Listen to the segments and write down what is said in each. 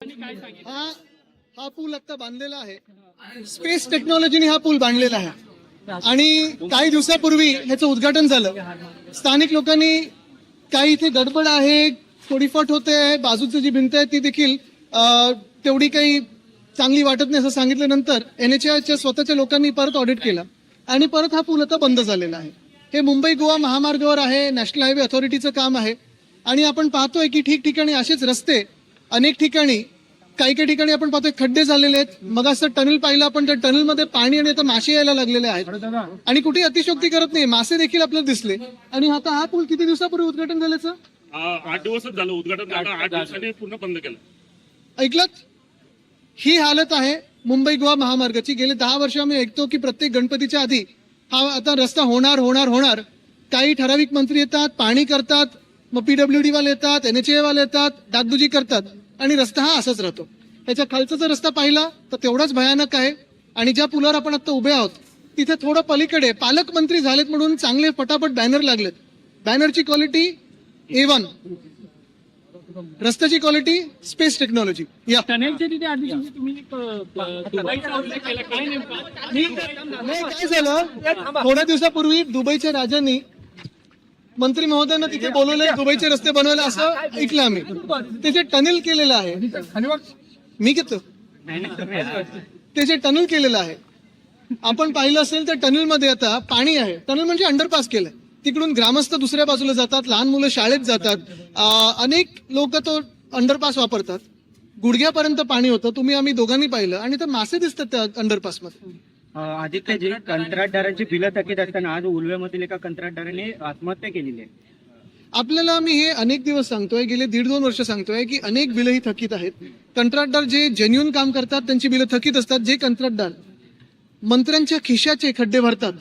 हा पूल आता बांधलेला आहे. स्पेस टेक्नॉलॉजीने हा पूल बांधलेला आहे आणि काही दिवसापूर्वी याचं उद्घाटन झालं. स्थानिक लोकांनी काही इथे गडबड आहे, तोडीफोड होते, बाजूची जी भिंत आहे ती देखील तेवढी काही चांगली वाटत नाही असं सांगितल्यानंतर NHAIच्या स्वतःच्या लोकांनी परत ऑडिट केला आणि परत हा पूल आता बंद झालेला आहे. हे मुंबई गोवा महामार्गावर आहे, नॅशनल हायवे अथॉरिटीचं काम आहे आणि आपण पाहतोय की ठिकठिकाणी असेच रस्ते अनेक ठिकाणी, काही काही ठिकाणी आपण पाहतोय खड्डे झालेले आहेत. मग असं टनल पाहिलं आपण, त्या टनलमध्ये पाणी आणि आता मासे यायला लागलेले आहेत आणि कुठे अतिशयोक्ती करत नाही, मासे देखील आपल्याला दिसले. आणि आता हा पूल किती दिवसापूर्वी उद्घाटन झाल्याचं 8 दिवसच झालं उद्घाटन, 8 दिवसांनी पूर्ण बंद केलं. ऐकलत? ही हालत आहे मुंबई गोवा महामार्गाची. गेले 10 वर्ष आम्ही ऐकतो की प्रत्येक गणपतीच्या आधी हा आता रस्ता होणार होणार होणार. काही ठराविक मंत्री येतात, पाणी करतात, मग PWD वाले येतात, NHAI वाले येतात, डागडुजी करतात आणि रस्ता हा असाच राहतो. त्याच्या खालचा जर रस्ता पाहिला तर तेवढाच भयानक आहे. आणि ज्या पुलावर आपण आता उभे आहोत तिथे थोडं पलीकडे पालकमंत्री झालेत म्हणून चांगले फटाफट बॅनर लागलेत. बॅनरची क्वालिटी A1, रस्त्याची क्वालिटी स्पेस टेक्नॉलॉजी. या काय झालं, थोड्या दिवसापूर्वी दुबईच्या राजांनी मंत्री महोदयांना तिथे बोलवले दुबईचे रस्ते बनवायला असं ऐकलं आम्ही. त्याचे टनेल केलेलं आहे. मी घेतो त्याचे टनल केलेलं आहे. आपण पाहिलं असेल तर टनल मध्ये आता पाणी आहे. टनल म्हणजे अंडरपास केलंय. तिकडून ग्रामस्थ दुसऱ्या बाजूला जातात, लहान मुलं शाळेत जातात, अनेक लोक तो अंडरपास वापरतात. गुडघ्यापर्यंत पाणी होतं, तुम्ही आम्ही दोघांनी पाहिलं. आणि तर मासे दिसतात त्या अंडरपास मध्ये. आदित्य जी, कंत्राटदारांची बिलं थकीत असताना आज उल्व्यामधील एका कंत्राटदाराने आत्महत्या केलेली आहे. आपल्याला मी हे अनेक दिवस सांगतोय, गेले 1.5-2 वर्ष सांगतोय की अनेक बिलं ही थकीत आहेत. कंत्राटदार जे जेन्युन काम करतात त्यांची बिलं थकीत असतात. जे कंत्राटदार मंत्र्यांच्या खिशाचे खड्डे भरतात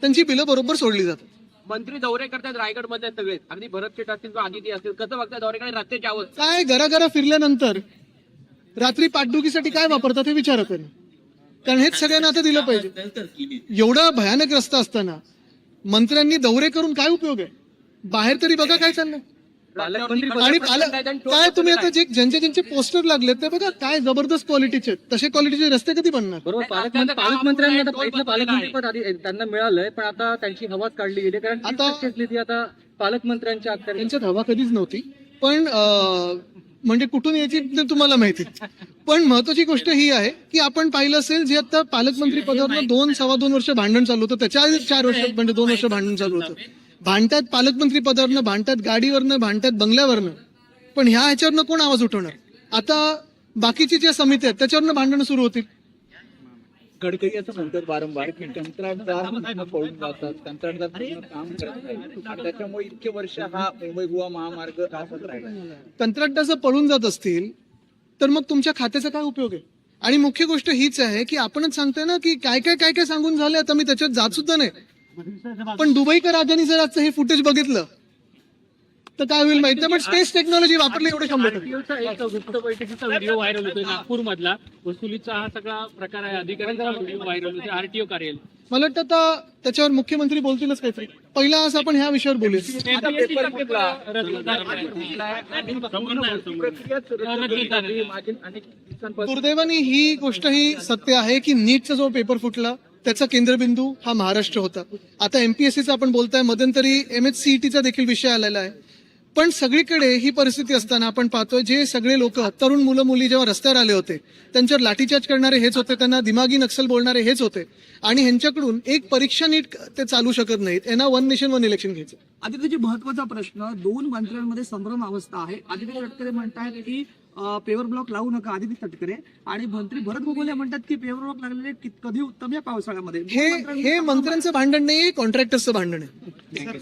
त्यांची बिलं बरोबर सोडली जातात. मंत्री दौरे करतात रायगड मध्ये सगळे, अगदी भरत शेट असतील किंवा आदिती असतील, कसं बघतात दौऱ्याकडे रात्रीच्या आवाज काय घराघरा फिरल्यानंतर रात्री पाठदुखीसाठी काय वापरतात हे विचारत आहे. कारण हेच सगळ्यांना आता दिलं पाहिजे. एवढा भयानक रस्ता असताना मंत्र्यांनी दौरे करून काय उपयोग आहे? बाहेर तरी बघा काय चाललंय. आणि काय तुम्ही आता जे ज्यांचे पोस्टर लागले ते बघा, काय जबरदस्त क्वालिटीचे. तसे क्वालिटीचे रस्ते कधी बनणार? बरोबर, पालकमंत्र्यांना पालकमंत्रीपद त्यांना मिळालंय, पण आता त्यांची हवाच काढली गेली. कारण आता पालकमंत्र्यांच्या त्यांच्यात हवा कधीच नव्हती. पण म्हणजे कुठून यायची ते तुम्हाला माहिती. पण महत्वाची गोष्ट ही आहे की आपण पाहिलं असेल जे आता पालकमंत्री पदावर 2-2.25 वर्ष भांडण चालू होतं, त्याच्या आधी 4 वर्ष म्हणजे 2 वर्ष भांडण चालू होतं. भांडतात पालकमंत्री पदावरनं, भांडतात गाडीवरनं, भांडतात बंगल्यावरनं. पण ह्याच्यावरनं कोण आवाज उठवणार? आता बाकीची ज्या समिती आहेत त्याच्यावरनं भांडणं सुरू होतील. गडकरी असं म्हणतात वारंवार की कंत्राटदार पळून जातात, कंत्राटदार काम करत नाही, त्याच्यामुळे इतके वर्ष हा मुंबई गोवा महामार्ग राहत राहिला. कंत्राटदार जर पळून जात असतील तर मग तुमच्या खात्याचा काय उपयोग आहे? आणि मुख्य गोष्ट हीच आहे की आपणच सांगतोय ना की काय काय काय काय सांगून झाले. आता मी त्याच्यात जात सुद्धा नाही. पण दुबईकर राजांनी जर आजचं हे फुटेज बघितलं तर काय होईल माहिती. पण स्पेस टेक्नॉलॉजी वापरली एवढे 100%. एक गुप्त बैठकीचा व्हिडिओ व्हायरल होतोय नागपूर मधला. वसुलीचा हा सगळा प्रकार आहे. अधिकाऱ्यांचा व्हिडिओ व्हायरल होतोय RTO कार्यालय. मला वाटतं आता त्याच्यावर मुख्यमंत्री बोलतीलच काहीतरी. पहिला आज आपण ह्या विषयावर बोलूया. दुर्दैवाने ही गोष्ट ही सत्य आहे की नीटचा जो पेपर फुटला त्याचा केंद्रबिंदू हा महाराष्ट्र होता. आता MPSCचा आपण बोलताय, मध्यंतरी MHCETचा देखील विषय आलेला आहे. पण सगळीकडे ही परिस्थिती असताना आपण पाहतोय जे सगळे लोक, तरुण मुलं मुली जेव्हा रस्त्यावर आले होते त्यांच्यावर लाठीचार्ज करणारे हेच होते, त्यांना दिमागी नक्षल बोलणारे हेच होते. आणि ह्यांच्याकडून एक परीक्षा नीट ते चालू शकत नाहीत. यांना 1 नेशन 1 इलेक्शन घ्यायचं. आदित्यजी, महत्वाचा प्रश्न, 2 मंत्र्यांमध्ये संभ्रम अवस्था आहे. आदित्य तटकरे म्हणतात की पेवर ब्लॉक लावू नका, आदित्य तटकरे, आणि मंत्री भरत गोगोले म्हणतात की पेवर ब्लॉक लागलेले कधी उत्तम या पावसाळ्यामध्ये. हे मंत्र्यांचं भांडण नाही, कॉन्ट्रॅक्टर्सचं भांडण आहे.